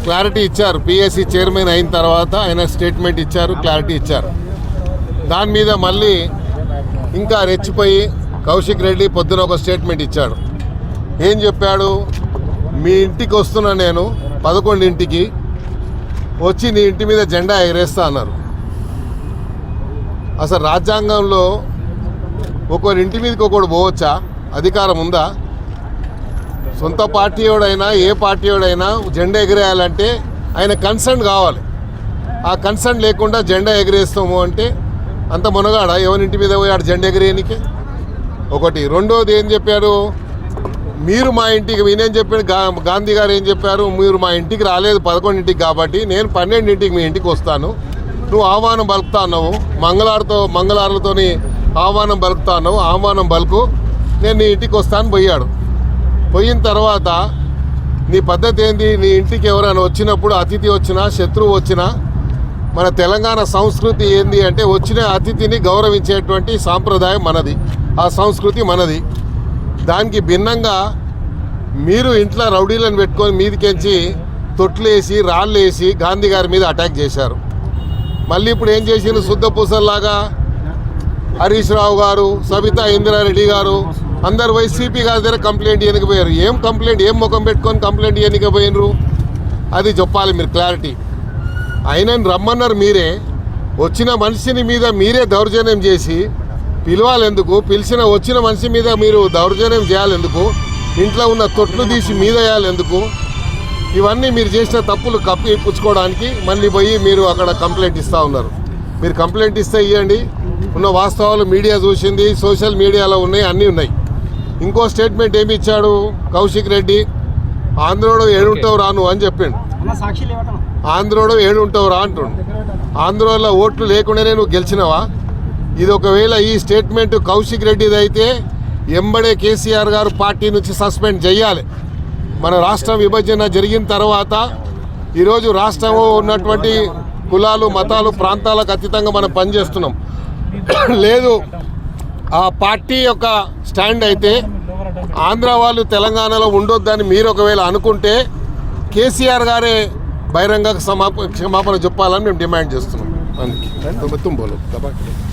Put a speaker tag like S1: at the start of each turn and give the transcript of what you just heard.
S1: Clarity ఇచ్చారు. PSC chairman అయిన తర్వాత ఆయన స్టేట్మెంట్ ఇచ్చారు, క్లారిటీ ఇచ్చారు. దాని మీద మళ్ళీ ఇంకా రెచ్చిపోయి కౌశిక్ రెడ్డి పొద్దున ఒక స్టేట్మెంట్ ఇచ్చాడు. ఏం చెప్పాడు? మీ ఇంటికి వస్తున్నా నేను 11 వచ్చి నీ ఇంటి మీద జెండా ఎగరేస్తా అన్నారు. అసలు రాజ్యాంగంలో ఒకరింటి మీదకి ఒకడు పోవచ్చా? అధికారం ఉందా? సొంత పార్టీ వాడైనా ఏ పార్టీ వాడైనా జెండా ఎగిరేయాలంటే ఆయన కన్సర్న్ కావాలి. ఆ కన్సర్న్ లేకుండా జెండా ఎగిరేస్తాము అంటే అంత మునగాడ ఎవరింటి మీద పోయాడు జెండా ఎగిరేయనికి? ఒకటి. రెండోది ఏం చెప్పారు? మీరు మా ఇంటికి, నేనేం చెప్పాడు, గాంధీ గారు ఏం చెప్పారు? మీరు మా ఇంటికి రాలేదు 11 కాబట్టి నేను 12 మీ ఇంటికి వస్తాను, నువ్వు ఆహ్వానం పలుకుతా అన్నావు, మంగళారులతోని ఆహ్వానం పలుకుతా అన్నావు, ఆహ్వానం పలుకు, నేను నీ ఇంటికి వస్తాను పోయాడు. పోయిన తర్వాత నీ పద్ధతి ఏంది? నీ ఇంటికి ఎవరైనా వచ్చినప్పుడు, అతిథి వచ్చినా శత్రువు వచ్చినా, మన తెలంగాణ సంస్కృతి ఏంది అంటే వచ్చిన అతిథిని గౌరవించేటువంటి సాంప్రదాయం మనది, ఆ సంస్కృతి మనది. దానికి భిన్నంగా మీరు ఇంట్లో రౌడీలను పెట్టుకొని మీదికెంచి తొట్లేసి రాళ్ళేసి గాంధీ గారి మీద అటాక్ చేశారు. మళ్ళీ ఇప్పుడు ఏం చేసిండు? శుద్ధ పూసల్లాగా హరీష్ రావు గారు, సబితా ఇంద్రారెడ్డి గారు అందరు పోయి సిపి గారి దగ్గర కంప్లైంట్ ఇవ్వనికి పోయారు. ఏం కంప్లైంట్, ఏం ముఖం పెట్టుకొని కంప్లైంట్ ఇవ్వనికి పోయినరు? అది చెప్పాలి మీరు, క్లారిటీ. ఆయనని రమ్మన్నారు మీరే, వచ్చిన మనిషిని మీద మీరే దౌర్జన్యం చేసి పిలవాలెందుకు? వచ్చిన మనిషి మీద మీరు దౌర్జన్యం చేయాలెందుకు? ఇంట్లో ఉన్న తొట్లు తీసి మీద వేయాలెందుకు? ఇవన్నీ మీరు చేసిన తప్పులు కప్పిపుచ్చుకోవడానికి మళ్ళీ పోయి మీరు అక్కడ కంప్లైంట్ ఇస్తూ ఉన్నారు. మీరు కంప్లైంట్ ఇస్తే ఇవ్వండి, ఉన్న వాస్తవాలు మీడియా చూసింది, సోషల్ మీడియాలో ఉన్నాయి, అన్నీ ఉన్నాయి. ఇంకో స్టేట్మెంట్ ఏమి ఇచ్చాడు కౌశిక్ రెడ్డి? ఆంధ్రోడు ఏడుంటావు రాను అని చెప్పిండు. ఆంధ్రోడు ఏడుంటావు రా అంటుండు. ఆంధ్రలో ఓట్లు లేకుండానే నువ్వు గెలిచినవా? ఇది ఒకవేళ ఈ స్టేట్మెంట్ కౌశిక్ రెడ్డిది అయితే ఎంబడే కేసీఆర్ గారు పార్టీ నుంచి సస్పెండ్ చేయాలి. మన రాష్ట్రం విభజన జరిగిన తర్వాత ఈరోజు రాష్ట్రంలో ఉన్నటువంటి కులాలు, మతాలు, ప్రాంతాలకు అతీతంగా మనం పనిచేస్తున్నాం. లేదు, ఆ పార్టీ యొక్క స్టాండ్ అయితే ఆంధ్ర వాళ్ళు తెలంగాణలో ఉండొద్దని మీరు ఒకవేళ అనుకుంటే కేసీఆర్ గారే బహిరంగ క్షమాపణ చెప్పాలని మేము డిమాండ్ చేస్తున్నాం. అందుకే